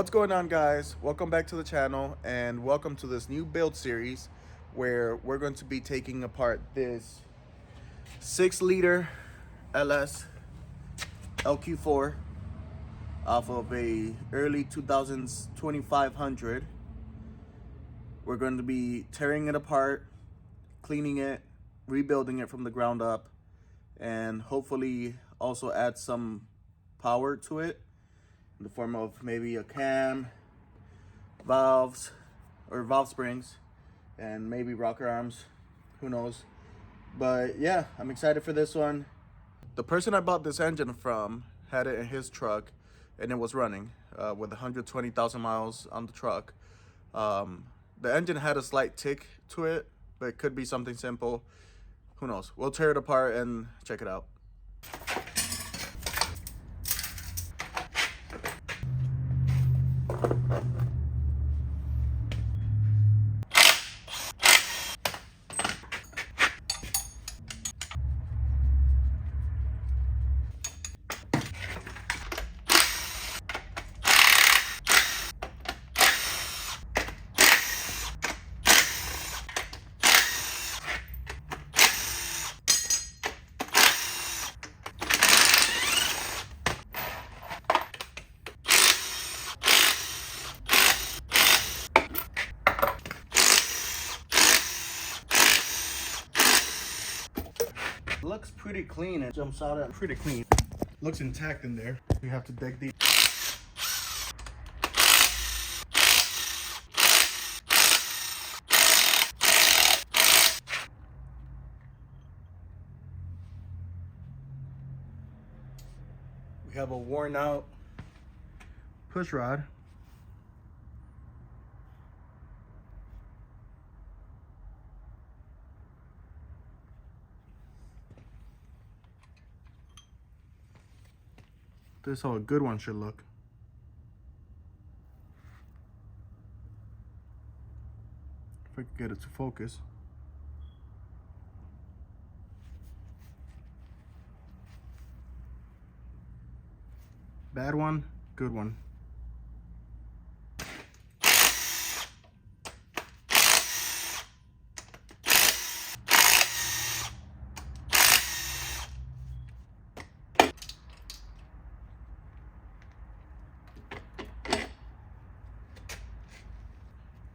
What's going on, guys? Welcome back to the channel and welcome to this new build series where we're going to be taking apart this 6-liter LS LQ4 off of a early 2000s 2500. We're going to be tearing it apart, cleaning it, rebuilding it from the ground up, and hopefully also add some power to it in the form of maybe a cam, valves, or valve springs, and maybe rocker arms, who knows. But yeah, I'm excited for this one. The person I bought this engine from had it in his truck and it was running with 120,000 miles on the truck. The engine had a slight tick to it, but it could be something simple. Who knows? We'll tear it apart and check it out. Looks pretty clean. It jumps out at pretty clean. Looks intact in there. We have to dig deep. We have a worn out push rod. This is how a good one should look. If I could get it to focus. Bad one, good one.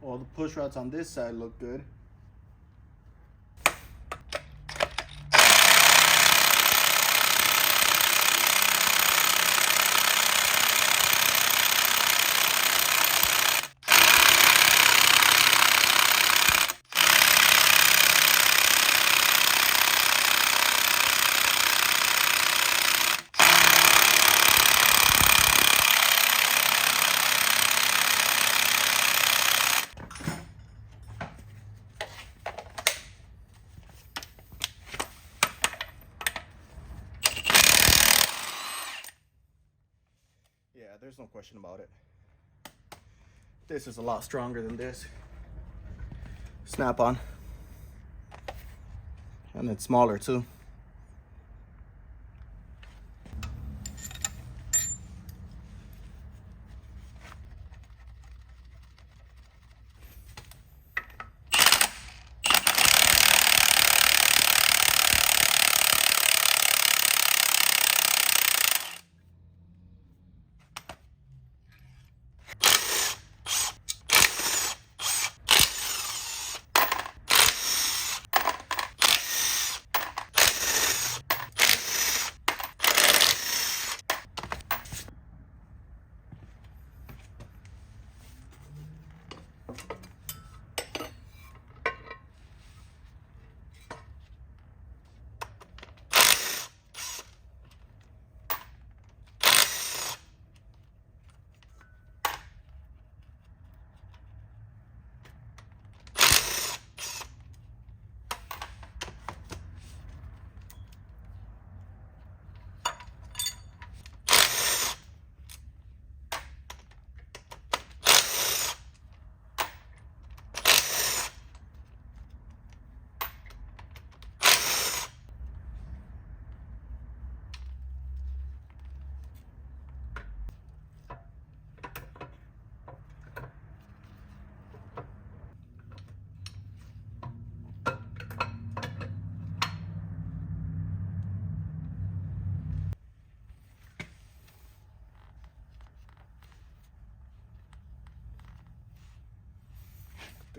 All the push rods on this side look good. Yeah, there's no question about it. This is a lot stronger than this. Snap on. And it's smaller too.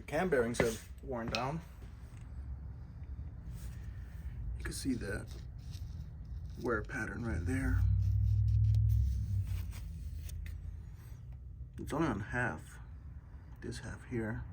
cam bearings have worn down. You can see the wear pattern right there. It's only on half, this half here.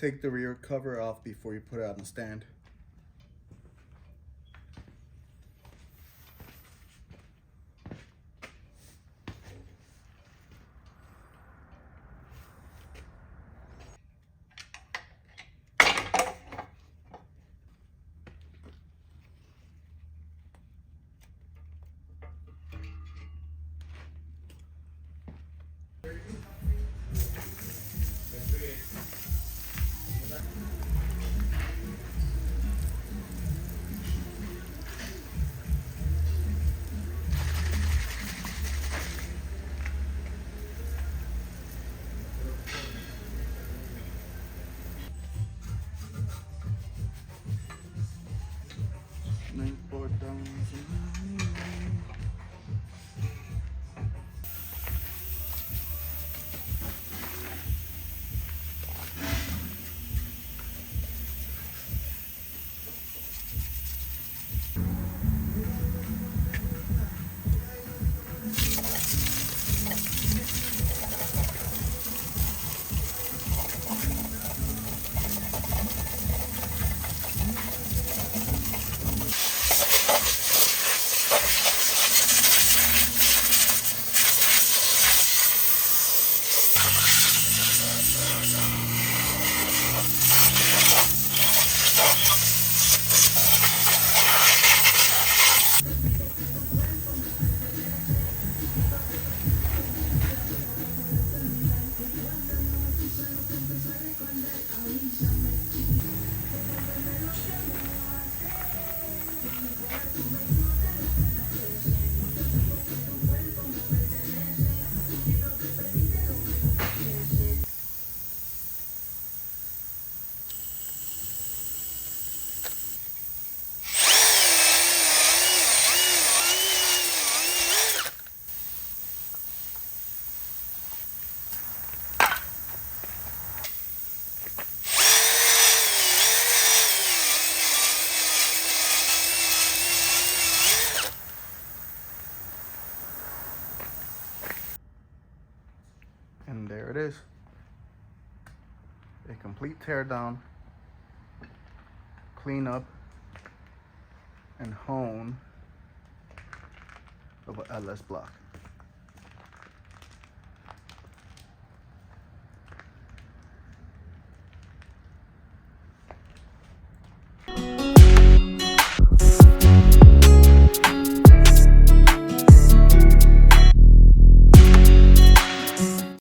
take the rear cover off before you put it on the stand. No importa. And there it is. A complete teardown, clean up, and hone of a LS block.